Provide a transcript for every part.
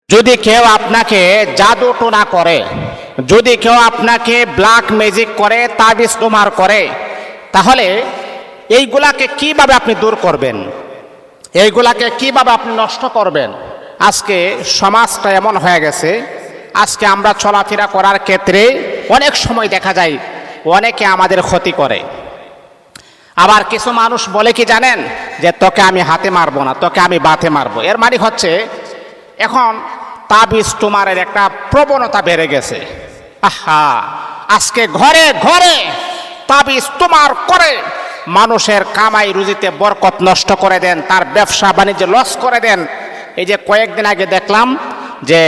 যদি কেউ আপনাকে জাদু টোনা করে, যদি কেউ আপনাকে ব্ল্যাক ম্যাজিক করে, তাবিজ টোমার করে, তাহলে এইগুলাকে কিভাবে আপনি দূর করবেন, এইগুলাকে কিভাবে আপনি নষ্ট করবেন? আজকে সমাজটা এমন হয়ে গেছে, আজকে আমরা চলাফেরা করার ক্ষেত্রে অনেক সময় দেখা যায় অনেকে আমাদের ক্ষতি করে। আবার কিছু মানুষ বলে কি জানেন, যে তোকে আমি হাতে মারবো না, তোকে আমি বাতে মারবো। এর মানে হচ্ছে এখন তাবিজ টোমারের একটা প্রবণতা বেড়ে গেছে। আহা, আজকে ঘরে ঘরে তাবিজ টোমার করে মানুষের কামাই রুজিতে বরকত নষ্ট করে দেন, তার ব্যবসা বাণিজ্য লস করে দেন। এই যে কয়েকদিন আগে দেখলাম যে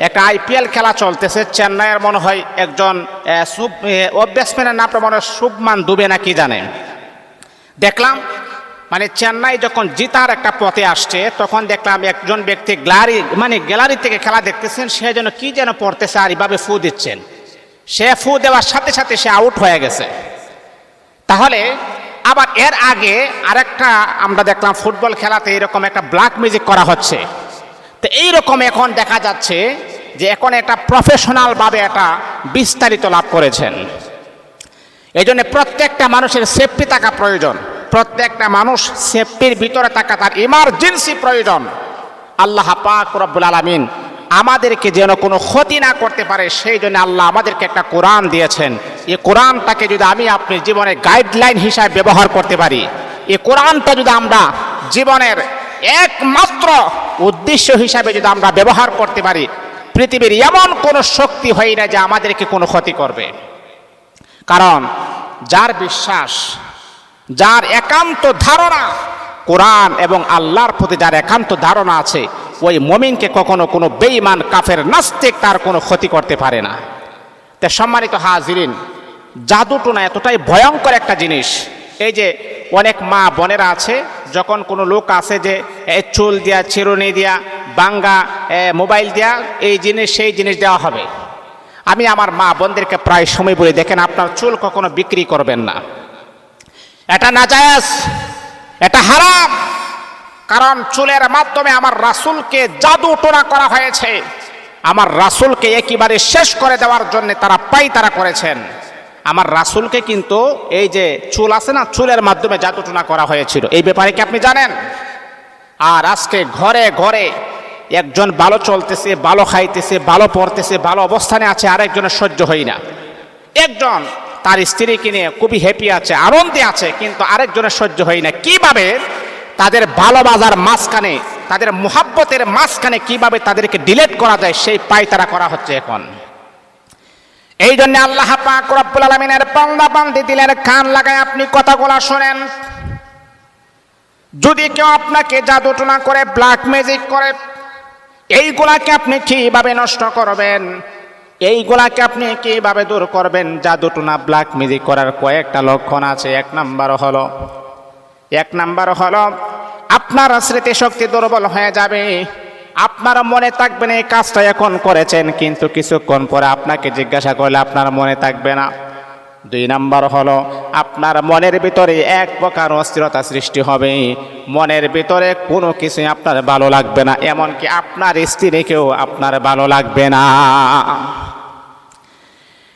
একটা আইপিএল খেলা চলতেছে, চেন্নাইয়ের মনে হয় একজন ব্যাটসম্যানের নামটা মনে হয় শুভমান দুবে না কি জানেন, দেখলাম মানে চেন্নাই যখন জিতার একটা পথে আসছে তখন দেখলাম একজন ব্যক্তি গ্যালারি থেকে খেলা দেখতেছেন, সে যেন কি যেন পড়তেছে আর এইভাবে ফু দিচ্ছেন, সে ফু দেওয়ার সাথে সাথে সে আউট হয়ে গেছে। তাহলে আবার এর আগে আরেকটা আমরা দেখলাম ফুটবল খেলাতে এরকম একটা ব্ল্যাক ম্যাজিক করা হচ্ছে। তো এইরকম এখন দেখা যাচ্ছে যে এখন একটা প্রফেশনাল ভাবে এটা বিস্তারিত লাভ করেছেন। এই জন্য প্রত্যেকটা মানুষের সেফটি থাকা প্রয়োজন, প্রত্যেকটা মানুষ সেফটির ভিতরে থাকা তার ইমার্জেন্সি প্রয়োজন। আল্লাহ পাক রব্বুল আলামিন আমাদেরকে যেন কোনো ক্ষতি না করতে পারে সেই জন্য আল্লাহ আমাদেরকে একটা কোরআন দিয়েছেন। এই কোরআনটাকে যদি আমি আপনি জীবনে গাইডলাইন হিসাবে ব্যবহার করতে পারি, এই কোরআনটা যদি আমরা জীবনের একমাত্র উদ্দেশ্য হিসাবে যদি আমরা ব্যবহার করতে পারি, পৃথিবীর এমন কোনো শক্তি হয় না যে আমাদেরকে কোনো ক্ষতি করবে। কারণ যার বিশ্বাস, যার একান্ত ধারণা কোরআন এবং আল্লাহর প্রতি যার একান্ত ধারণা আছে, ওই মুমিনকে কখনো কোনো বেঈমান কাফের নাস্তিক তার কোনো ক্ষতি করতে পারে না। তে সম্মানিত হাজিরিন, জাদু টোনা এতটাই ভয়ঙ্কর একটা জিনিস। এই যে অনেক মা বোনেরা আছে, যখন কোনো লোক আছে যে চুল দিয়া, চিরুনি দিয়া, বাঙ্গা মোবাইল দিয়া এই জিনিস সেই জিনিস দেওয়া হবে, আমি আমার মা বোনদেরকে প্রায় সময় বলি, দেখেন আপনার চুল কখনো বিক্রি করবেন না, এটা নাজায়েজ, এটা হারাম। কারণ চুলের মাধ্যমে আমার রাসূলকে জাদু টোনা করা হয়েছে, আমার রাসূলকে একেবারে শেষ করে দেওয়ার জন্য তারা পায়তারা করেছেন। আমার রাসূলকে কিন্তু এই যে চুল আছে না, চুলের মাধ্যমে জাদু টোনা করা হয়েছিল, এই ব্যাপারে কি আপনি জানেন? আর আজকে ঘরে ঘরে একজন ভালো চলতেছে, ভালো খাইতেছে, ভালো পড়তেছে, ভালো অবস্থানে আছে, আরেকজনের সহ্য হয় না। একজন তার স্ত্রীকে নিয়ে খুবই হ্যাপি আছে, আনন্দে আছে, কিন্তু আরেকজনের সহ্য হয় না। কিভাবে তাদের ভালোবাসার মাঝখানে, তাদের মুহাব্বতের মাঝখানে কিভাবে তাদেরকে ডিলেট করা যায় সেই পায়তারা করা হচ্ছে এখন। এই জন্য আল্লাহ পাক রব্বুল আলামিনের বান্দা বান্দি দিলের কান লাগায় আপনি কথাগুলা শোনেন। যদি কেউ আপনাকে জাদু টোনা করে, ব্ল্যাক ম্যাজিক করে, এইগুলাকে আপনি কিভাবে নষ্ট করবেন, এইগুলাকে আপনি কিভাবে দূর করবেন? জাদু টোনা ব্ল্যাক ম্যাজিক করার কয়েকটা লক্ষণ আছে। এক নাম্বার হলো আপনার স্মৃতিশক্তি দুর্বল হয়ে যাবে, আপনার মনে থাকবে না এই কাজটা এখন করেছেন, কিন্তু কিছুক্ষণ পরে আপনাকে জিজ্ঞাসা করলে আপনার মনে থাকবে না। 2 নাম্বার হলো আপনার মনের ভিতরে এক প্রকার অস্থিরতা সৃষ্টি হবে, মনের ভিতরে কোনো কিছুই আপনার ভালো লাগবে না, এমনকি আপনার স্ত্রীকেও আপনার ভালো লাগবে না।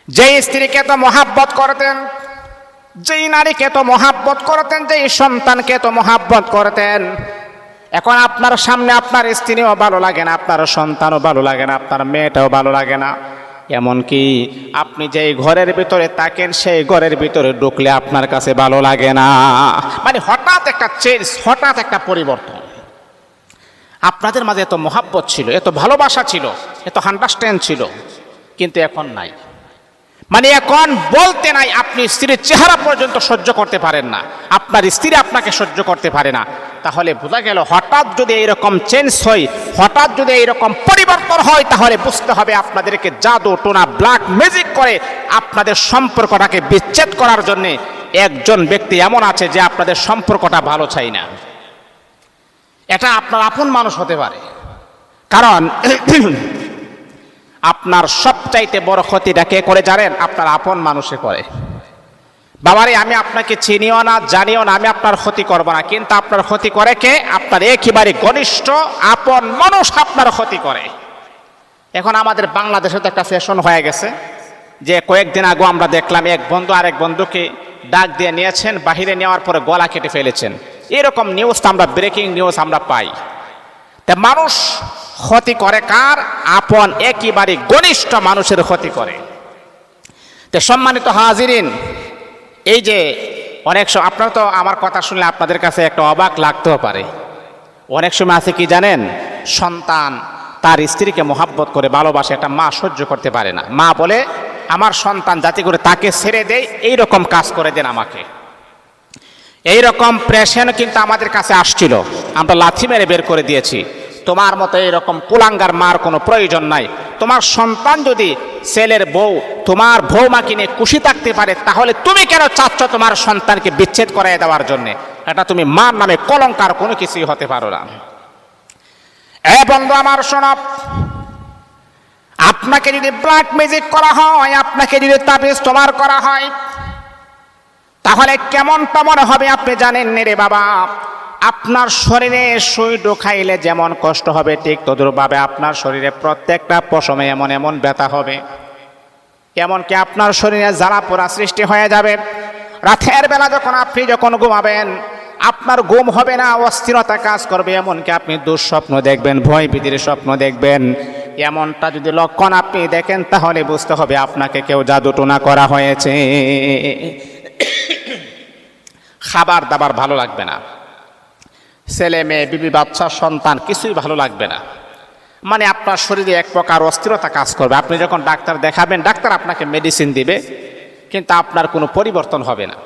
যেই স্ত্রীকে তো মহাব্বত করতেন, যেই নারীকে তো মহাব্বত করতেন, যেই সন্তানকে তো মহাব্বত করতেন, এখন আপনার সামনে আপনার স্ত্রীও ভালো লাগে না, আপনার সন্তানও ভালো লাগে না, আপনার মেয়েটাও ভালো লাগে না। এমনকি আপনি যেই ঘরের ভিতরে থাকেন সেই ঘরের ভিতরে ঢুকলে আপনার কাছে ভালো লাগে না। মানে হঠাৎ একটা চেঞ্জ, হঠাৎ একটা পরিবর্তন। আপনাদের মাঝে এত মহাব্বত ছিল, এত ভালোবাসা ছিল, এত আন্ডারস্ট্যান্ড ছিল, কিন্তু এখন নাই। মানে এখন বলতে নাই, আপনি স্ত্রীর চেহারা পর্যন্ত সহ্য করতে পারেন না, আপনার স্ত্রী আপনাকে সহ্য করতে পারে না। তাহলে বোঝা গেল হঠাৎ যদি এইরকম চেঞ্জ হয়, হঠাৎ যদি এইরকম পরিবর্তন হয়, তাহলে বুঝতে হবে আপনাদেরকে জাদু টোনা ব্ল্যাক ম্যাজিক করে আপনাদের সম্পর্কটাকে বিচ্ছেদ করার জন্য একজন ব্যক্তি এমন আছে যে আপনাদের সম্পর্কটা ভালো চাই না। এটা আপনার আপন মানুষ হতে পারে, কারণ আপনার সবচাইতে বড় ক্ষতিটা কে করে জানেন? আপনার আপন মানুষে করে। বাবারে, আমি আপনাকে চিনিও না, জানিও না, আমি আপনার ক্ষতি করব না, কিন্তু আপনার ক্ষতি করে কে? আপনার একেবারে ঘনিষ্ঠ আপন মানুষ আপনার ক্ষতি করে। এখন আমাদের বাংলাদেশে তো একটা ফ্যাশন হয়ে গেছে যে কয়েকদিন আগে আমরা দেখলাম এক বন্ধু আরেক বন্ধুকে ডাক দিয়ে নিয়েছেন, বাহিরে নেওয়ার পরে গলা কেটে ফেলেছেন। এরকম নিউজ আমরা, ব্রেকিং নিউজ আমরা পাই। তা মানুষ ক্ষতি করে কার? আপন একেবারে ঘনিষ্ঠ মানুষের ক্ষতি করে। তো সম্মানিত হাজিরিন, এই যে অনেক সময় আপনারা তো আমার কথা শুনলে আপনাদের কাছে একটা অবাক লাগতেও পারে। অনেক সময় আছে কি জানেন, সন্তান তার স্ত্রীকে মহাব্বত করে ভালোবাসে, একটা মা সহ্য করতে পারে না। মা বলে আমার সন্তান যাতে করে তাকে ছেড়ে দেয়, এইরকম কাজ করে দেন আমাকে। এইরকম পেশেন্ট কিন্তু আমাদের কাছে আসছিল, আমরা লাথি মেরে বের করে দিয়েছি। তোমার মতো এইরকম কুলাঙ্গার মার কোনো প্রয়োজন নাই। তোমার সন্তান যদি ছেলের বউ তোমার বৌমাকে নিয়ে খুশি থাকতে পারে, তাহলে তুমি কেন চাচ্ছ তোমার সন্তানকে বিচ্ছেদ করাই দেওয়ার জন্য? এটা তুমি মার নামে কলঙ্কার কোনো কিছুই হতে পারো না। এ বন্ধু আমার শোনো, আপনাকে যদি ব্ল্যাক ম্যাজিক করা হয়, আপনাকে যদি তাবিজ তোমার করা হয়, তাহলে কেমনটা মনে হবে আপনি জানেন রে বাবা? আপনার শরীরে সুই ঢুকাইলে যেমন কষ্ট হবে, ঠিক তদ্রূপভাবে আপনার শরীরে প্রত্যেকটা পশমে এমন এমন ব্যথা হবে, এমনকি আপনার শরীরে জ্বালা পোড়া সৃষ্টি হয়ে যাবে। রাতের বেলা যখন ঘুমাবেন, আপনার ঘুম হবে না, অস্থিরতা কাজ করবে, এমনকি আপনি দুঃস্বপ্ন দেখবেন, ভয় ভীতির স্বপ্ন দেখবেন। এমনটা যদি লক্ষণ আপনি দেখেন, তাহলে বুঝতে হবে আপনাকে কেউ জাদুটোনা করা হয়েছে। খাবার দাবার ভালো লাগবে না, ছেলে মেয়ে বিবি বাচ্চা সন্তান কিছুই ভালো লাগবে না। মানে আপনার শরীরে এক প্রকার অস্থিরতা কাজ করবে। আপনি যখন ডাক্তার দেখাবেন, ডাক্তার আপনাকে মেডিসিন দিবে, কিন্তু আপনার কোনো পরিবর্তন হবে না।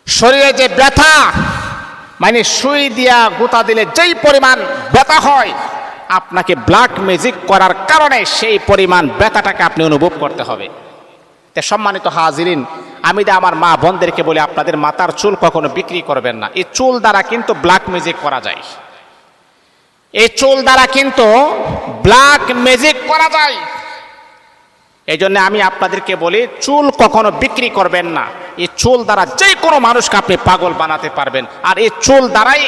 শরীরে যে ব্যথা, মানে সুই দিয়া গুঁতা দিলে যেই পরিমাণ ব্যথা হয়, আপনাকে ব্ল্যাক ম্যাজিক করার কারণে সেই পরিমাণ ব্যথাটাকে আপনি অনুভব করতে হবে। তে সম্মানিত হাজিরিন, আমি আমার মা বোনদেরকে বলি, আপনাদের মাথার চুল কখনো বিক্রি করবেন না। এই চুল দ্বারা কিন্তু ব্ল্যাক ম্যাজিক করা যায়। এই চুল দ্বারা কিন্তু ব্ল্যাক ম্যাজিক করা যায়। এই জন্য আমি আপনাদেরকে বলি, চুল কখনো বিক্রি করবেন না। এই চুল দ্বারা যে কোনো মানুষকে আপনি পাগল বানাতে পারবেন। আর এই চুল দ্বারাই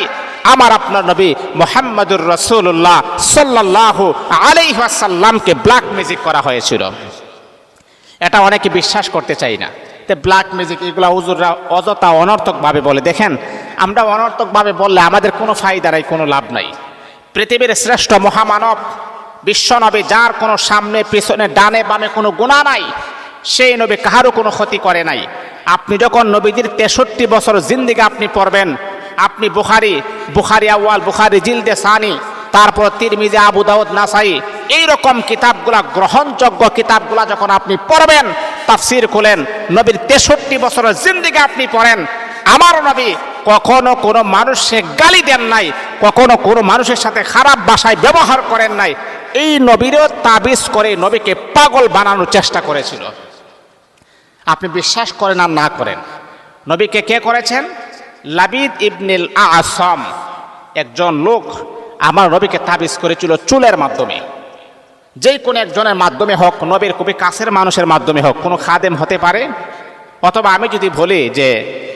আমার আপনার নবী মুহাম্মদুর রাসূলুল্লাহ সাল্লাল্লাহু আলাইহি ওয়াসাল্লামকে ব্ল্যাক ম্যাজিক করা হয়েছিল। এটা অনেকে বিশ্বাস করতে চাই না। তো ব্ল্যাক ম্যাজিক এগুলা হুজুররা অযথা অনর্থকভাবে বলে। দেখেন, আমরা অনর্থকভাবে বললে আমাদের কোনো ফায়দা নাই, কোনো লাভ নাই। পৃথিবীর শ্রেষ্ঠ মহামানব বিশ্বনবী, যার কোনো সামনে পিছনে ডানে বামে কোনো গুনাহ নাই, সেই নবী কাহারও কোনো ক্ষতি করে নাই। আপনি যখন নবীজির 63 বছর জিন্দেগি আপনি পড়বেন, আপনি বুখারী আউয়াল, বুখারী জিলদে সানি, তারপর তিরমিজি, আবু দাউদ, নাসাই, এইরকম কিতাবগুলা, গ্রহণযোগ্য কিতাবগুলা যখন আপনি পড়বেন, তাফসীর খুলেন, নবীর 63 বছরের জিন্দেগি আপনি পড়েন, আমার নবী কখনো কোনো মানুষকে গালি দেন নাই, কখনো কোনো মানুষের সাথে খারাপ ভাষায় ব্যবহার করেন নাই। এই নবীরও তাবিজ করে নবীকে পাগল বানানোর চেষ্টা করেছিল। আপনি বিশ্বাস করেন আর না করেন, নবীকে কে করেছেন? লাবিদ ইবনুল আ'সাম একজন লোক আমার নবীকে তাবিজ করেছিল চুলের মাধ্যমে। যেই কোনো একজনের মাধ্যমে হোক, নবীর খুবই কাছের মানুষের মাধ্যমে হোক, কোনো খাদেম হতে পারে। অথবা আমি যদি বলি যে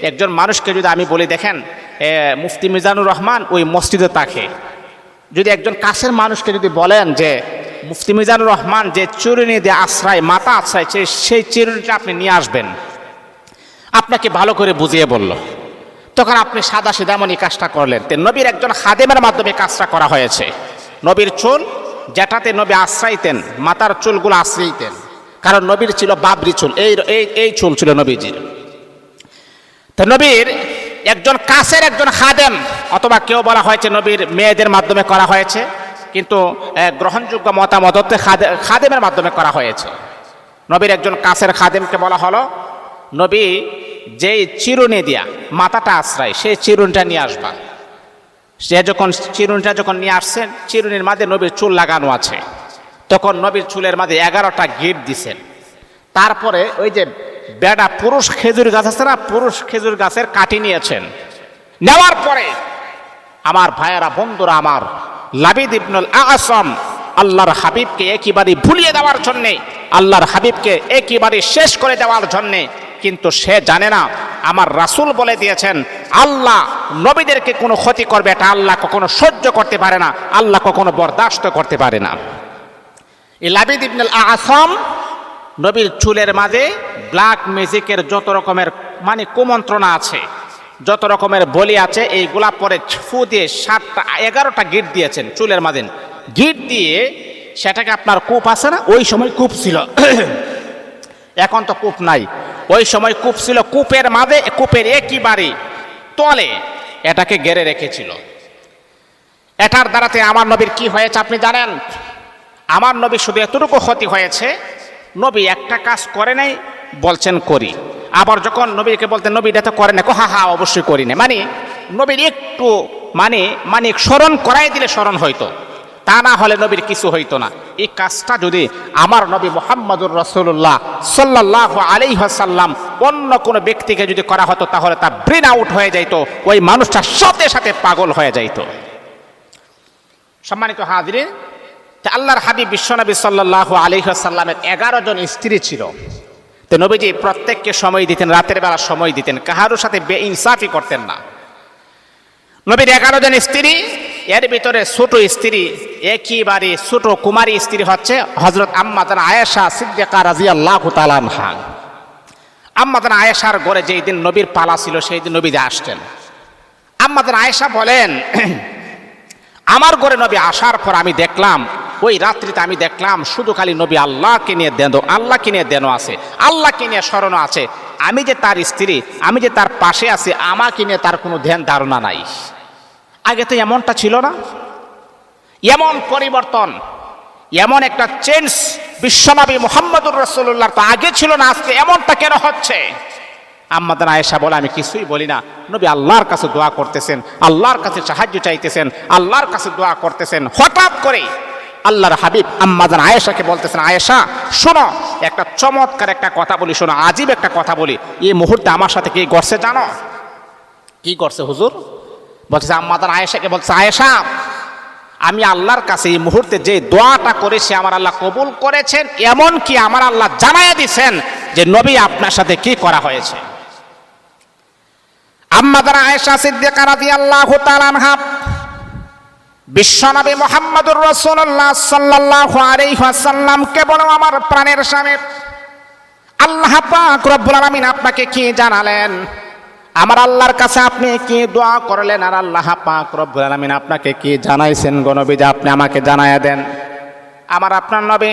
একজন মানুষকে যদি আমি বলি, দেখেন মুফতি মিজানুর রহমান ওই মসজিদে থাকে, যদি একজন কাছের মানুষকে যদি বলেন যে মুফতি মিজানুর রহমান যে চিরুনি দিয়ে আশ্রয়, মাথা আশ্রয়, সেই চিরুনিটা আপনি নিয়ে আসবেন, আপনাকে ভালো করে বুঝিয়ে বলল, তখন আপনি সাদা সিধা মনি কাজটা করলেন। তো নবীর একজন খাদেমের মাধ্যমে কাজটা করা হয়েছে। নবীর চুল যেটাতে নবী আশ্রাইতেন, মাথার চুলগুলো আশ্রাইতেন, কারণ নবীর ছিল বাবরি চুল, এই চুল ছিল নবীজির। তো নবীর একজন কাছের একজন খাদেম, অথবা কেউ বলা হয়েছে নবীর মেয়েদের মাধ্যমে করা হয়েছে, কিন্তু গ্রহণযোগ্য মতামত হচ্ছে খাদেমের মাধ্যমে করা হয়েছে। নবীর একজন কাছের খাদেমকে বলা হলো, নবী যেই চিরুনি দিয়া মাথাটা আশ্রয়, সেই চিরুনিটা নিয়ে আসবা। সে যখন চিরুনিটা নিয়ে আসছেন, চিরুনির মাঝে নবীর চুল লাগানো আছে, তখন নবীর চুলের মাঝে 11টা গিট দিছেন। তারপরে ওই যে বেড়া পুরুষ খেজুর গাছ আছে না, পুরুষ খেজুর গাছের কাটি নিয়েছেন। নেওয়ার পরে আমার ভাইয়েরা, বন্ধুরা আমার, লাবিদ ইবনুল আ'সাম আল্লাহর হাবিবকে একেবারে ভুলিয়ে দেওয়ার জন্যে, আল্লাহর হাবিবকে একেবারে শেষ করে দেওয়ার জন্যে, কিন্তু সে জানে না আমার রাসূল বলে দিয়েছেন আল্লাহ নবীদেরকে কোনো ক্ষতি করবে, এটা আল্লাহ কখনো সহ্য করতে পারে না, আল্লাহ কখনো বরদাস্ত করতে পারে না। এই লাবিদ ইবনুল আ'সাম নবীর চুলের মাঝে ব্ল্যাক ম্যাজিকের যত রকমের মানে কুমন্ত্রণা আছে, যত রকমের বলি আছে, এইগুলা পরে ফু দিয়ে 11টা গিট দিয়েছেন চুলের মাঝে। গিট দিয়ে সেটাকে আপনার কূপ আছে না, ওই সময় কূপ ছিল, এখন তো কূপ নাই, ওই সময় কূপ ছিল, কূপের মাঝে, কূপের একেবারে তলে এটাকে গেড়ে রেখেছিল। এটার দ্বারাতে আমার নবীর কি হয়েছে আপনি জানেন? আমার নবী শুধু এতটুকু ক্ষতি হয়েছে, নবী একটা কাজ করে নাই, বলছেন করি। আবার যখন নবীকে বলতেন নবী এটা তো করে না, হা হা অবশ্যই করি না, মানে নবীর একটু মানে স্মরণ করাই দিলে স্মরণ হইতো, তা না হলে নবীর কিছু হইতো না। এই কাজটা যদি আমার নবী মুহাম্মদুর রাসূলুল্লাহ সাল্লাল্লাহু আলাইহি ওয়াসাল্লাম অন্য কোনো ব্যক্তিকে যদি করা হতো, তাহলে তা ব্রেন আউট হয়ে যাইতো, ওই মানুষটা সাথে সাথে পাগল হয়ে যাইতো। সম্মানিত হাজিরিন, আল্লাহর হাবিব বিশ্বনবী সাল্লাল্লাহু আলাইহি ওয়াসাল্লামের 11 জন স্ত্রী ছিল। তো নবীজি প্রত্যেককে সময় দিতেন, রাতের বেলা সময় দিতেন, কাহারোর সাথে বেইনসাফি করতেন না। নবীর 11 জন স্ত্রী, এর ভিতরে ছোট স্ত্রী, একেবারে ছোট কুমারী স্ত্রী হচ্ছে হযরত আম্মা জান আয়েশা সিদ্দিকা রাদিয়াল্লাহু তাআলা আনহা। আম্মা জান আয়েশার ঘরে যেই দিন নবীর পালা ছিল, সেই দিন নবী আসতেন। আম্মা জান আয়েশা বলেন, আমার ঘরে নবী আসার পর আমি দেখলাম, ওই রাত্রিতে আমি দেখলাম শুধু খালি নবী আল্লাহকে নিয়ে আল্লাহকে নিয়ে দেন আছে, আল্লাহকে নিয়ে স্মরণ আছে। আমি যে তার স্ত্রী, আমি যে তার পাশে আছি, আমাকে নিয়ে তার কোনো ধ্যান ধারণা নাই। আগে তো এমনটা ছিল না। এমন পরিবর্তন, এমন একটা চেঞ্জ বিশ্বনবী মুহাম্মদুর রাসূলুল্লাহ তো আগে ছিল না, আজকে এমনটা কেন হচ্ছে? আম্মা জান আয়েশা বলে, আমি কিছুই বলি না, নবী আল্লাহর কাছে দোয়া করতেছেন, আল্লাহর কাছে সাহায্য চাইতেছেন, আল্লাহর কাছে দোয়া করতেছেন। হঠাৎ করে আল্লাহর হাবিব আম্মা জান আয়েশাকে বলতেছেন, আয়েশা শোনো, একটা চমৎকার একটা কথা বলি, শোনো, আজীব একটা কথা বলি। এই মুহূর্তে আমার সাথে কি করছে জানো? কি করছে হুজুর? বলতেছে আম্মা জান আয়েশাকে, বলছে আয়েশা, আমি আল্লাহর কাছে এই মুহূর্তে যে দোয়াটা করেছি আমার আল্লাহ কবুল করেছেন, এমন কি আমার আল্লাহ জানাইয়া দিয়েছেন যে নবী আপনার সাথে কি করা হয়েছে। আম্মা জান আয়েশা সিদ্দিকা রাদিয়াল্লাহু তাআলা আনহা বিশ্বনবী মুহাম্মদুর রাসূলুল্লাহ সাল্লাল্লাহু আলাইহি ওয়াসাল্লামকে বলো, আমার প্রাণের স্বামী আল্লাহ পাক রব্বুল আলামিন আপনাকে কি জানালেন, আমার আল্লাহর কাছে আপনি কি দোয়া করলেন, আর আল্লাহ পাক রব্বুল আলামিন আপনাকে কি জানাইছেন গো নবী, যে আপনি আমাকে জানায়া দেন। আমার আপনার নবী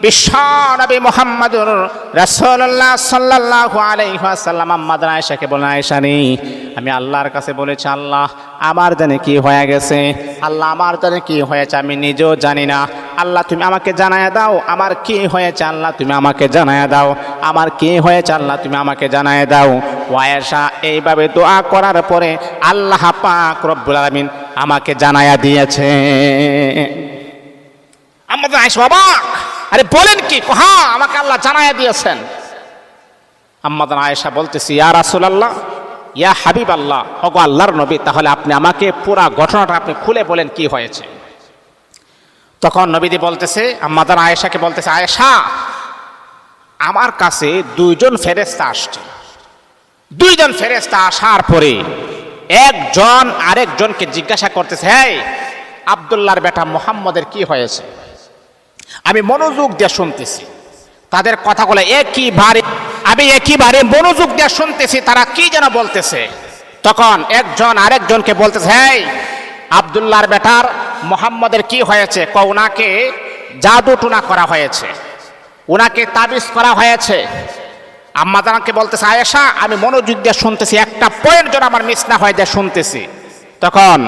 বিশ্বনবী মুহাম্মদুর রাসূলুল্লাহ সাল্লাল্লাহু আলাইহি ওয়াসাল্লাম আম্মা জান আয়েশাকে বলেন, আয়েশা রে, আমি আল্লাহর কাছে বলেছি, আল্লাহ আমার জানে কি হয়ে গেছে, আল্লাহ আমার জানে কি হয়েছে আমি নিজেও জানি না, আল্লাহ তুমি আমাকে জানায়া দাও আমার কি হয়েছে, আল্লাহ তুমি আমাকে জানায়া দাও আমার কি হয়েছে, আল্লাহ তুমি আমাকে জানায়া দাও। ও আয়েশা এইভাবে দোয়া করার পরে আল্লাহ পাক রব্বুল আলামিন আমাকে জানায়া দিয়েছে। আম্মা জান আয়েশা অবাক, আরে বলেন কি? হ্যাঁ, আমাকে আল্লাহ জানায়া দিয়েছেন। আম্মা জান আয়েশা বলতেছি, ইয়া রাসূলুল্লাহ, ইয়া হাবিব আল্লাহ, ওগো আল্লাহর নবী, তাহলে আপনি আমাকে পুরা ঘটনাটা আপনি খুলে বলেন কি হয়েছে। তখন নবীজি বলতেছে, আম্মা জান আয়েশাকে বলতেছে, আয়েশা, আমার কাছে 2 জন ফেরেশতা আসছে। 2 জন ফেরেশতা আসার পরে একজন আরেকজনকে জিজ্ঞাসা করতেছে, হে আব্দুল্লাহর বেটা মুহাম্মদের কি হয়েছে? আমি মনোযোগ দিয়ে শুনতেছি তাদের কথাগুলো, আমি একেবারে মনোযোগ দিয়ে শুনতেছি তারা কি যেন বলতেছে। তখন একজন আরেকজনকে বলতেছে, হেই আব্দুল্লাহর বেটার মুহাম্মদের কি হয়েছে? ওনাকে জাদু টুনা করা হয়েছে, ওনাকে তাবিজ করা হয়েছে। আম্মা জানকে বলতেছে, আয়েশা আমি মনোযোগ দিয়ে শুনতেছি, একটা পয়েন্ট যেন আমার মিস না হয়ে যায় শুনতেছি। তখন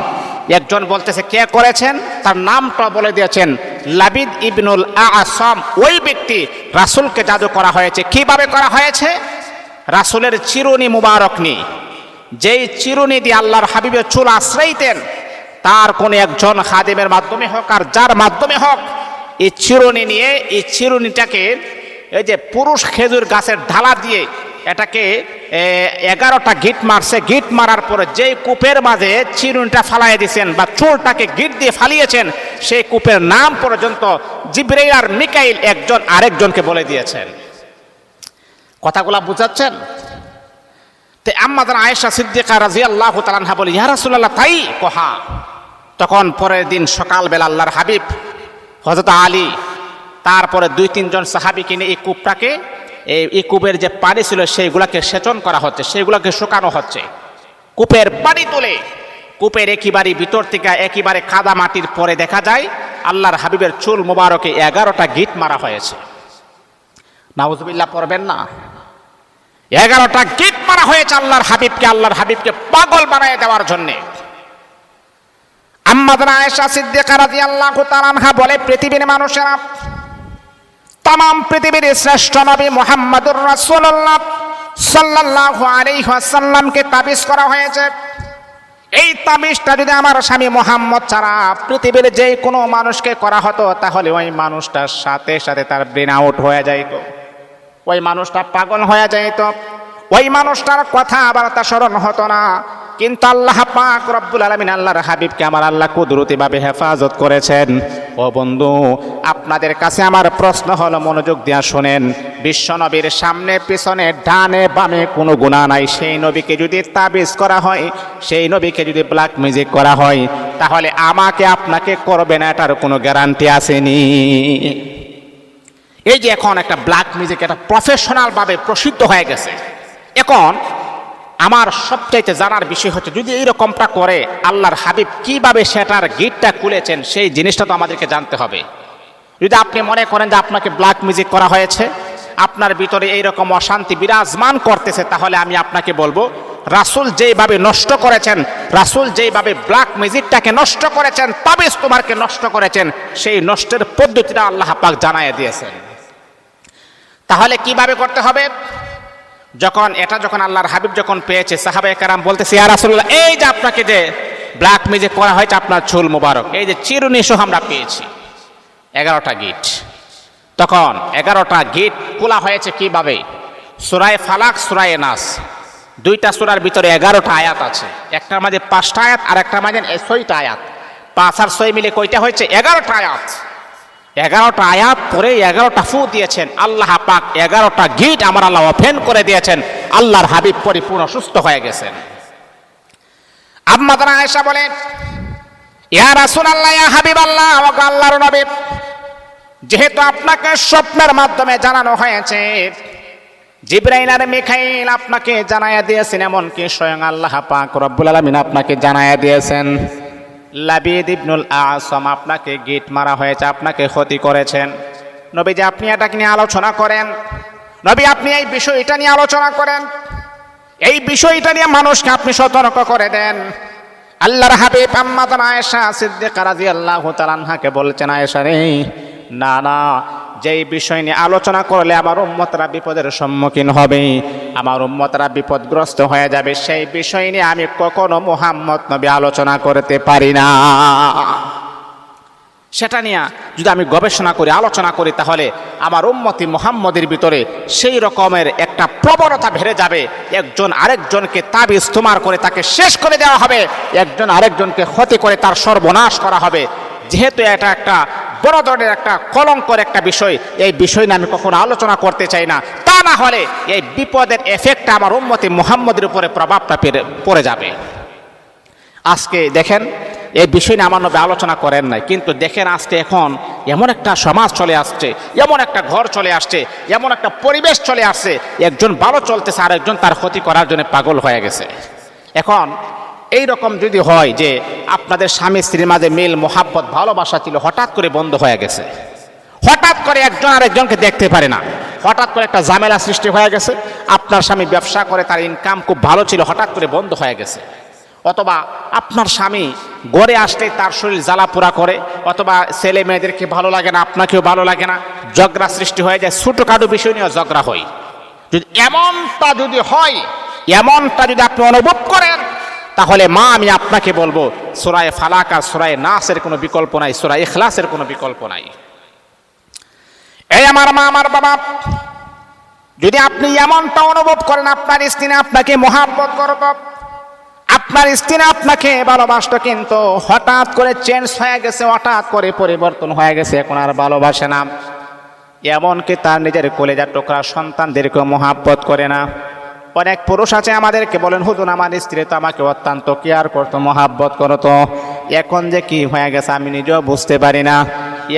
একজন বলতেছে, কে করেছেন? তার নামটা বলে দিয়েছেন, লাবিদ ইবনুল আ'সাম। ওই ব্যক্তি রাসূলকে জাদু করা হয়েছে। কিভাবে করা হয়েছে? রাসূলের চিরুনি মুবারক নিয়ে, যেই চিরুনি দিয়ে আল্লাহর হাবিবের চুল আশ্রাইতেন, তার কোন একজন খাদেমের মাধ্যমে হোক আর যার মাধ্যমে হোক, এই চিরুনি নিয়ে এই চিরুনিটাকে এই যে পুরুষ খেজুর গাছের ঢালা দিয়ে এটাকে 11টা গিট মারছে। গিট মারার পরে যেই কূপের মাঝে চিরুনিটা ফালাই দিয়েছেন বা চুলটাকে গিট দিয়ে ফালিয়েছেন, সেই কূপের নাম পর্যন্ত জিবরাইল আর মিকাইল একজন আরেকজনকে বলে দিয়েছেন। কথাগুলা বুঝাচ্ছেন? তে আম্মা জান আয়েশা সিদ্দিকা রাদিয়াল্লাহু তাআলা আনহা বলে, ইয়া রাসূলুল্লাহ, তাই? কহা। তখন পরের দিন সকালবেলা আল্লাহর হাবিব হযরত আলী তারপরে 2-3 জন সাহাবীকে নিয়ে এই কূপটাকে এই কূপের যে পানি ছিল সেইগুলাকে সেচন করা হচ্ছে, সেইগুলাকে শুকানো হচ্ছে। কূপের পানি তুলে কূপের একেবারে ভিতর থেকে একেবারে কাদা মাটির পরে দেখা যায় আল্লাহর হাবিবের চুল মোবারকে 11টা গিট মারা হয়েছে। নাউজুবিল্লাহ পড়বেন না? 11টা গিট মারা হয়েছে আল্লাহর হাবিবকে পাগল বানিয়ে দেওয়ার জন্য। আম্মাজান আয়েশা সিদ্দিকা রাদিয়াল্লাহু তাআলা আনহা বলে, পৃথিবীর মানুষেরা, तमाम पृथ्वीर श्रेष्ठ नबी मुहम्मदुर रासूलुल्लाह साल्लाल्लाहु आलैहि ওয়াসাল্লাম কে তাবিজ করা হয়েছে। এই তাবিজটা যদি আমার স্বামী মুহাম্মদ ছাড়া পৃথিবীর যে কোনো মানুষকে করা হতো তাহলে ওই মানুষটার সাথে সাথে তার ব্রেন আউট হয়ে যাইত, ওই মানুষটা পাগল হয়ে যাইত, ওই মানুষটার কথা বার্তা স্মরণ হতো না। কিন্তু আল্লাহ পাক রব্বুল আলামিন আল্লাহর হাবিবকে আমার আল্লাহ কুদরতিভাবে হেফাজত করেছেন। ও বন্ধু, আপনাদের কাছে আমার প্রশ্ন হলো, মনোযোগ দিয়ে শুনেন। বিশ্ব নবীর সামনে পিছনে ডানে বামে কোনো গুনাহ নাই, সেই নবীকে যদি তাবিজ করা হয়, সেই নবীকে যদি ব্ল্যাক ম্যাজিক করা হয়, তাহলে আমাকে আপনাকে করবে না, এটার কোনো গ্যারান্টি আসেনি। এই যে এখন একটা ব্ল্যাক ম্যাজিক এটা প্রফেশনাল ভাবে প্রসিদ্ধ হয়ে গেছে। এখন আমার সবচাইতে জানার বিষয় হচ্ছে, যদি এইরকমটা করে আল্লাহর হাবিব কিভাবে সেটার গিটটা খুলেছেন, সেই জিনিসটা তো আমাদেরকে জানতে হবে। যদি আপনি মনে করেন যে আপনাকে ব্ল্যাক ম্যাজিক করা হয়েছে, আপনার ভিতরে এইরকম অশান্তি বিরাজমান করতেছে, তাহলে আমি আপনাকে বলবো, রাসূল যেইভাবে নষ্ট করেছেন, রাসূল যেইভাবে ব্ল্যাক ম্যাজিকটাকে নষ্ট করেছেন, তাবিজ তোমারকে নষ্ট করেছেন, সেই নষ্টের পদ্ধতিটা আল্লাহ পাক জানায় দিয়েছেন। তাহলে কিভাবে করতে হবে? যখন আল্লাহর হাবিব যখন পেয়েছে, সাহাবায়ে কেরাম বলতেছে, ইয়া রাসূলুল্লাহ, এই যে আপনাকে যে ব্ল্যাক ম্যাজিক করা হয়েছে, আপনার চুল মোবারক, এই যে চিরুনি সহ আমরা পেয়েছি 11টা গিট। তখন 11টা গিট খোলা হয়েছে কিভাবে? সূরায়ে ফালাক, সূরায়ে নাস, দুইটা সূরার ভিতরে 11টা আয়াত আছে। একটার মাঝে 5টা আয়াত আর একটার মাঝে 6টা আয়াত। 5 আর 6 মিলে কয়টা হয়েছে? 11টা আয়াত। 11টা আয়াত পরে 11টা ফু দিয়েছেন আল্লাহ পাক, 11টা গিট আমার আল্লাহ ওপেন করে দিয়েছেন, আল্লাহর হাবিব পরিপূর্ণ সুস্থ হয়ে গেছেন। আম্মা আয়েশা বলেন, ইয়া রাসূলুল্লাহ, ইয়া হাবিবাল্লাহ, আল্লাহর নবী, যেহেতু আপনাকে স্বপ্নের মাধ্যমে জানানো হয়েছে, জিবরাইল আর মিকাইল আপনাকে জানায়া দিয়েছেন, এমনকি স্বয়ং আল্লাহ পাক রব্বুল আলামিন আপনাকে জানায়া দিয়েছেন, লাবিদ ইবনুল আ'সাম আপনাকে গিট মারা হয়েছে, আপনাকে ক্ষতি করেছেন। নবীজি, আপনি এটাকে নিয়ে আলোচনা করেন। নবী, আপনি এই বিষয়টা নিয়ে আলোচনা করেন, এই বিষয়টা নিয়ে মানুষকে আপনি সতর্ক করে দেন। আল্লাহর হাবিব আম্মা আয়েশা সিদ্দিকা রাদিয়াল্লাহু তাআলা আনহাকে বলছেন, আয়েশা রে, না না, যেই বিষয় নিয়ে আলোচনা করলে আমার উম্মতরা বিপদের সম্মুখীন হবে, আমার উম্মতরা বিপদগ্রস্ত হয়ে যাবে, সেই বিষয় নিয়ে আমি কখনো মুহাম্মদ নবী আলোচনা করতে পারি না। সেটা নিয়ে যদি আমি গবেষণা করি, আলোচনা করি, তাহলে আমার উম্মতি মুহাম্মদের ভিতরে সেই রকমের একটা প্রবণতা বেড়ে যাবে, একজন আরেকজনকে তাবিজ তোমার করে তাকে শেষ করে দেওয়া হবে, একজন আরেকজনকে ক্ষতি করে তার সর্বনাশ করা হবে। যেহেতু এটা একটা বড় ধরনের একটা কলঙ্কর একটা বিষয়, এই বিষয় নিয়ে আমি কখনো আলোচনা করতে চাই না। তা না হলে এই বিপদের এফেক্টটা আমার উম্মতি মুহাম্মদের উপরে প্রভাবটা পড়ে যাবে। আজকে দেখেন, এই বিষয় নিয়ে আমার নবী আলোচনা করেন নাই, কিন্তু দেখেন আজকে এখন এমন একটা সমাজ চলে আসছে, এমন একটা ঘর চলে আসছে, এমন একটা পরিবেশ চলে আসছে, একজন ভালো চলতেছে আর একজন তার ক্ষতি করার জন্য পাগল হয়ে গেছে। এখন এই রকম যদি হয় যে আপনাদের স্বামী স্ত্রীর মাঝে মিল মোহাব্বত ভালোবাসা ছিল, হঠাৎ করে বন্ধ হয়ে গেছে, হঠাৎ করে একজন আরেকজনকে দেখতে পারে না, হঠাৎ করে একটা ঝামেলা সৃষ্টি হয়ে গেছে, আপনার স্বামী ব্যবসা করে, তার ইনকাম খুব ভালো ছিল, হঠাৎ করে বন্ধ হয়ে গেছে, অথবা আপনার স্বামী গড়ে আসলে তার শরীর জ্বালাপোড়া করে, অথবা ছেলে মেয়েদেরকে ভালো লাগে না, আপনাকেও ভালো লাগে না, ঝগড়া সৃষ্টি হয়ে যায়, ছোটোখাটো বিষয় নিয়ে ঝগড়া হয়। যদি এমনটা যদি হয়, এমনটা যদি আপনি অনুভব করেন, তাহলে মা, আমি আপনাকে বলবো, সূরায়ে ফালাক আর সূরায়ে নাসের কোনো বিকল্প নাই, সূরা ইখলাসের কোনো বিকল্প নাই। এই আমার মা, আমার বাবা, যদি আপনি এমনটা অনুভব করেন আপনার স্ত্রী আপনাকে মহাব্বত করত, আপনার স্ত্রী আপনাকে ভালোবাসতো, কিন্তু হঠাৎ করে চেঞ্জ হয়ে গেছে, হঠাৎ করে পরিবর্তন হয়ে গেছে, এখন আর ভালোবাসে না, এমনকি তার নিজের কলেজার টুকরা সন্তানদেরকে মহাব্বত করে না। অনেক পুরুষ আছে আমাদেরকে বলেন, হুজুর, আমার স্ত্রী তো আমাকে অত্যন্ত কেয়ার করতো, মহাব্বত করতো, এখন যে কি হয়ে গেছে আমি নিজেও বুঝতে পারি না।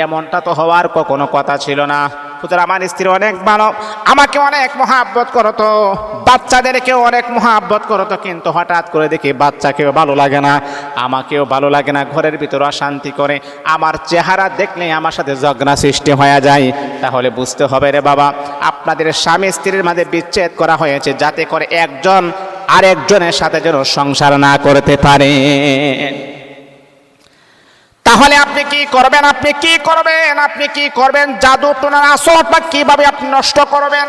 এমনটা তো হওয়ার কখনো কথা ছিল না। সুতরাং আমার স্ত্রী অনেক ভালো, আমাকে অনেক মহাব্বত করতো, বাচ্চাদেরকেও অনেক মহাব্বত করতো, কিন্তু হঠাৎ করে দেখি বাচ্চাকেও ভালো লাগে না, আমাকেও ভালো লাগে না, ঘরের ভিতরে অশান্তি করে, আমার চেহারা দেখলে আমার সাথে ঝগড়া সৃষ্টি হয়ে যায়। তাহলে বুঝতে হবে রে বাবা, আপনাদের স্বামী স্ত্রীর মাঝে বিচ্ছেদ করা হয়েছে যাতে করে একজন আরেকজনের সাথে যেন সংসার না করতে পারে। তাহলে আপনি কি করবেন? আপনি কি করবেন? আপনি কি করবেন? জাদু টোনার আসরটা কিভাবে আপনি নষ্ট করবেন?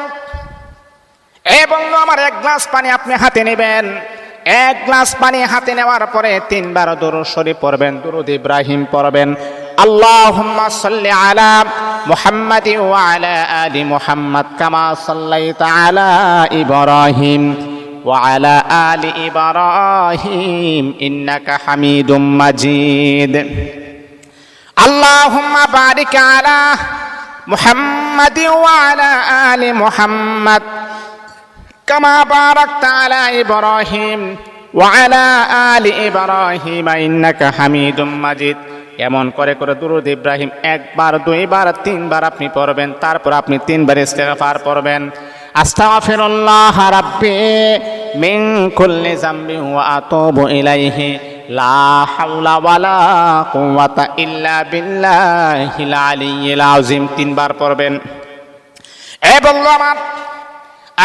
এই বন্ধু আমার, এক গ্লাস পানি আপনি হাতে নেবেন। এক গ্লাস পানি হাতে নেওয়ার পরে 3 বার দুরূদ শরীফ পড়বেন, দুরূদ ইব্রাহিম পড়বেন। আল্লাহুম্মা সাল্লি আলা মুহাম্মাদি ওয়া আলা আলি মুহাম্মাদ কামা সাল্লাইতা আলা ইব্রাহিম ওয়া আলা আলি ইব্রাহিম ইন্নাকা হামিদুম মাজিদ। আল্লাহুম্মা বারিক আলা মুহাম্মাদি ওয়া আলা আলি মুহাম্মাদ কামা বারাকতা আলা ইব্রাহিম ওয়া আলা আলি ইব্রাহিম ইন্নাকা হামিদুম মাজিদ। এমন করে করে দুরূদ ইব্রাহিম 1 বার 2 বার 3 বার আপনি পড়বেন। তারপর আপনি 3 বার ইস্তিগফার পড়বেন। আস্তাগফিরুল্লাহ রাব্বি মিন কুল্লি যামবিন ওয়া আতুবু ইলাইহি লা হাওলা ওয়ালা কুওয়াতা ইল্লা বিল্লাহিল আলিয়্যিল আযীম 3 বার পড়বেন। এবং আমার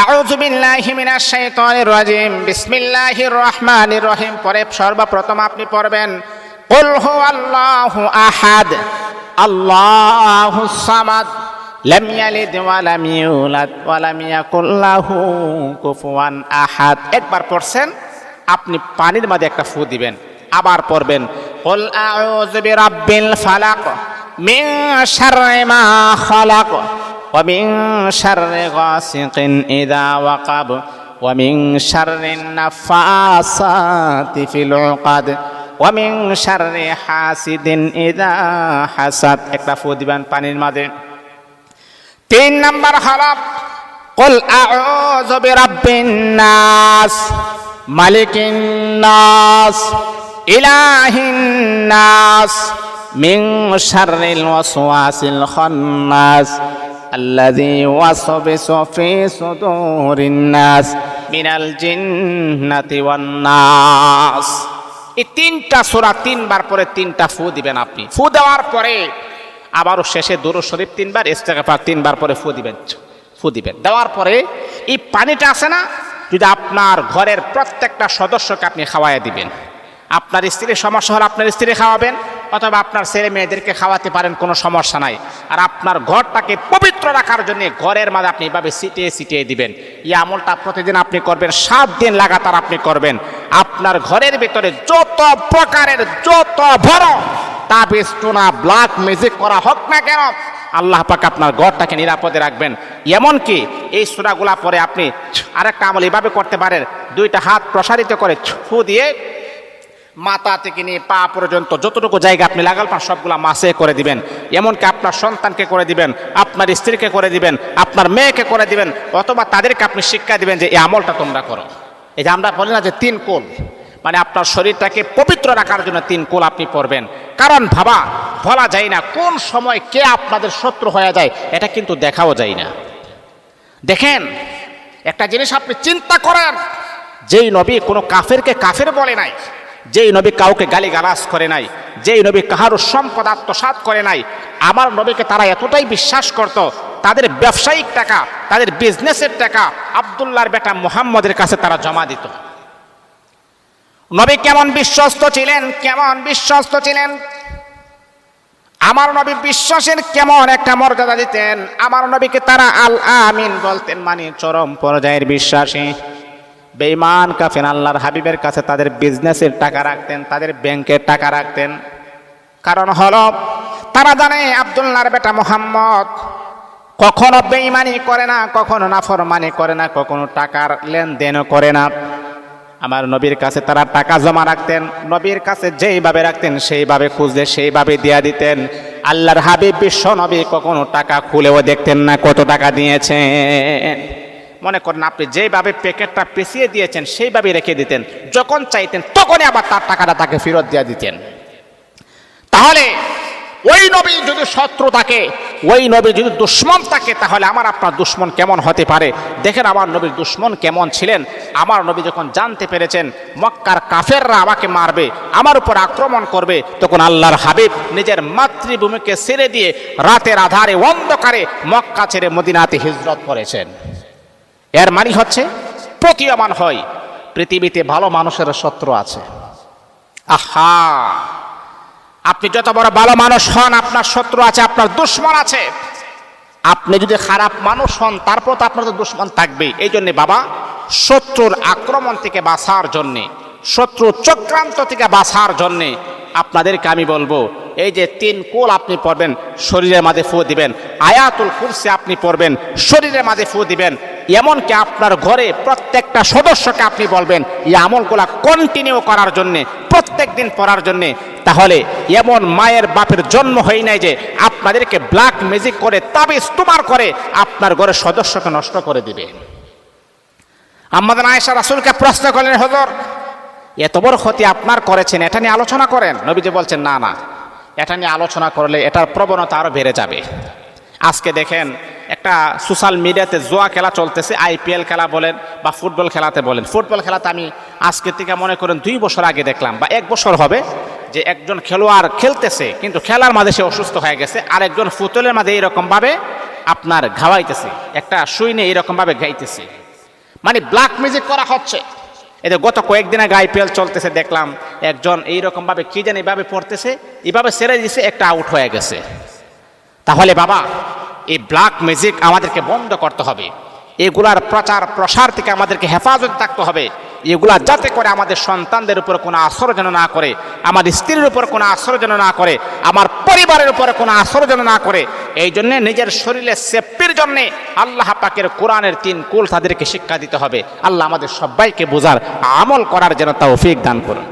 আউযু বিল্লাহি মিনাশ শাইতানির রাজিম বিসমিল্লাহির রহমানির রহিম পরে সর্বপ্রথম আপনি পড়বেন কুল হুয়াল্লাহু আহাদ আল্লাহুস সামাদ লাম ইয়ালিদ ওয়া লাম ইউলাদ ওয়া লাম ইয়াকুল লাহু কুফুয়ান আহাদ। একবার পড়ছেন, আপনি পানির মধ্যে একটা ফু দিবেন, আবার পড়বেন কুল আউযু বিরাব্বিল ফালাক মিন শাররি মা খালাক ওয়া মিন শাররি গাসিকিন ইযা ওয়াকাব ওয়া মিন শাররিন নাফাসাতি ফিল উকাদ ওয়া মিন শাররি হাসিদিন ইযা হাসাদ। একটা ফু দিবেন পানির মধ্যে। 3 নাম্বার হলো কুল আউযু বিরাব্বিন নাস মালিকিন নাস ইলাহিন নাস মিন শাররিল ওয়াসওয়াসিল খান্নাস আল্লাযী ওয়াসওয়াসু ফি সুদুরিন নাস মিনাল জিন্নাতি ওয়ান নাস। এই 3টা সূরা 3 বার পরে 3টা ফু দিবেন আপনি। ফু দেওয়ার পরে আবারও শেষে দুরূদ শরীফ 3 বার, ইস্তিগফার 3 বার পরে ফু দিবেন। দেওয়ার পরে এই পানিটা আছে না, যদি আপনার ঘরের প্রত্যেকটা সদস্যকে আপনি খাওয়াইয়া দিবেন। আপনার স্ত্রীর সমস্যা হলে আপনার স্ত্রী খাওয়াবেন, অথবা আপনার ছেলে মেয়েদেরকে খাওয়াতে পারেন, কোনো সমস্যা নাই। আর আপনার ঘরটাকে পবিত্র রাখার জন্য ঘরের মাঝে আপনি এভাবে ছিটিয়ে দিবেন। এই আমলটা প্রতিদিন আপনি করবেন, 7 দিন লাগাতার আপনি করবেন। আপনার ঘরের ভিতরে যত প্রকারের যত বড় তাবিজ টোনা ব্ল্যাক ম্যাজিক করা হোক না কেন, আল্লাহ পাক আপনার ঘরটাকে নিরাপদে রাখবেন। এমনকি এই সূরাগুলা পরে আপনি আরেকটা আমল এভাবে করতে পারেন, 2টা হাত প্রসারিত করে ফু দিয়ে মাথা থেকে নিয়ে পা পর্যন্ত যতটুকু জায়গা আপনি লাগাল পান সবগুলা মাসে করে দিবেন। এমনকি আপনার সন্তানকে করে দিবেন, আপনার স্ত্রীকে করে দিবেন, আপনার মেয়েকে করে দিবেন, অথবা তাদেরকে আপনি শিক্ষা দিবেন যে এই আমলটা তোমরা করো। এই যে আমরা বলি না যে 3 কুল, মানে আপনার শরীরটাকে পবিত্র রাখার জন্য 3 কুল আপনি পড়বেন। কারণ বলা যায় না কোন সময় কে আপনাদের শত্রু হয়ে যায়, এটা কিন্তু দেখাও যায় না। দেখেন, একটা জিনিস আপনি চিন্তা করেন, যেই নবী কোনো কাফেরকে কাফের বলে নাই, যেই নবী কাউকে গালিগালাজ করে নাই, যেই নবী কাহারও সম্পদ আত্মসাৎ করে নাই, আমার নবীকে তারা এতটাই বিশ্বাস করত, তাদের ব্যবসায়িক টাকা, তাদের বিজনেসের টাকা আব্দুল্লাহর বেটা মুহাম্মদের কাছে তারা জমা দিত। নবী কেমন বিশ্বস্ত ছিলেন, কেমন বিশ্বস্ত ছিলেন। আমার নবী বিশ্বাসের কেমন একটা মর্যাদা দিতেন। আমার নবীকে তারা আল আমিন বলতেন, মানে চরম পর্যায়ের বিশ্বাসী। বেঈমান কাফের আল্লাহর হাবিবের কাছে তাদের বিজনেসের টাকা রাখতেন, তাদের ব্যাংকের টাকা রাখতেন। কারণ হলো তারা জানে আব্দুল্লাহর বেটা মুহাম্মদ কখনো বেঈমানি করে না, কখনো নাফরমানি করে না, কখনো টাকার লেনদেনও করে না। আমার নবীর কাছে তারা টাকা জমা রাখতেন, নবীর কাছে যেইভাবে রাখতেন সেইভাবে খুঁজলে সেইভাবে দিয়া দিতেন। আল্লাহর হাবিব বিশ্ব নবী কখনো টাকা খুলেও দেখতেন না কত টাকা দিয়েছেন। মনে করেন আপনি যেইভাবে প্যাকেটটা পেঁচিয়ে দিয়েছেন সেইভাবে রেখে দিতেন, যখন চাইতেন তখনই আবার তার টাকাটা তাকে ফেরত দিয়ে দিতেন। তাহলে ওই নবী যদি শত্রু থাকে, ওই নবী যদি দুশ্মন থাকে, তাহলে আমার আপনার দুশ্মন কেমন হতে পারে? দেখেন আমার নবীর দুশ্মন কেমন ছিলেন। আমার নবী যখন জানতে পেরেছেন মক্কার কাফেররা আমাকে মারবে, আমার উপর আক্রমণ করবে, তখন আল্লাহর হাবিব নিজের মাতৃভূমিকে ছেড়ে দিয়ে রাতের আধারে অন্ধকারে মক্কা ছেড়ে মদিনাতে হিজরত করেছেন। এর মানে হচ্ছে প্রতীয়মান হয় পৃথিবীতে ভালো মানুষের শত্রু আছে। আহা, আপনি যত বড় ভালো মানুষ হন, আপনার শত্রু আছে, আপনার দুশ্মন আছে। আপনি যদি খারাপ মানুষ হন, তারপর তো আপনার তো দুশ্মন থাকবেই। এই জন্যে বাবা, শত্রুর আক্রমণ থেকে বাঁচার জন্যে, শত্রু চক্রান্ত থেকে বাঁচার জন্যে আপনাদেরকে আমি বলবো, এই যে 3 কুল আপনি পড়বেন, শরীরের মাঝে ফু দিবেন। আয়াতুল কুরসি আপনি পড়বেন, শরীরের মাঝে ফু দিবেন। এমনকি আপনার ঘরে প্রত্যেকটা সদস্যকে আপনি বলবেন এই আমলগুলা কন্টিনিউ করার জন্যে, প্রত্যেক দিন পড়ার জন্যে। তাহলে এমন মায়ের বাপের জন্ম হয় নাই যে আপনাদেরকে ব্ল্যাক ম্যাজিক করে, তাবিজ তুমার করে আপনার ঘরের সদস্যকে নষ্ট করে দিবে। আমাদের আয়েশা রাসূলকে প্রশ্ন করলেন, হুজুর এত বড় ক্ষতি আপনার করেছেন, এটা নিয়ে আলোচনা করেন। নবীজি বলছেন, না না, এটা নিয়ে আলোচনা করলে এটার প্রবণতা আরো বেড়ে যাবে। আজকে দেখেন একটা সোশ্যাল মিডিয়াতে জুয়া খেলা চলতেছে, IPL খেলা বলেন বা ফুটবল খেলাতে বলেন। ফুটবল খেলাতে আমি আজকে থেকে মনে করেন 2 বছর আগে দেখলাম বা 1 বছর হবে যে একজন খেলোয়াড় খেলতেছে, কিন্তু খেলার মাঝে সে অসুস্থ হয়ে গেছে, আর একজন ফুটবলের মাঝে এইরকমভাবে আপনার ঘাওয়াইতেছে, একটা সুই নিয়ে এইরকমভাবে গাইতেছে, মানে ব্ল্যাক ম্যাজিক করা হচ্ছে। এদের গত কয়েকদিন আগে IPL চলতেছে, দেখলাম একজন এইরকমভাবে কি জানি এইভাবে পড়তেছে, এইভাবে ছেড়ে দিয়েছে, একটা আউট হয়ে গেছে। তাহলে বাবা, এই ব্ল্যাক ম্যাজিক আমাদেরকে বন্ধ করতে হবে। এগুলার প্রচার প্রসার থেকে আমাদেরকে হেফাজত থাকতে হবে। এগুলা যাতে করে আমাদের সন্তানদের উপর কোনো আসর যেন না করে, আমার স্ত্রীর উপর কোনো আসর যেন না করে, আমার পরিবারের উপরে কোনো আসর যেন না করে। এই জন্যে নিজের শরীরের সেফটির জন্যে আল্লাহ পাকের কোরআনের 3 কুল তাদেরকে শিক্ষা দিতে হবে। আল্লাহ আমাদের সবাইকে বোঝার, আমল করার যেন তৌফিক দান করুন।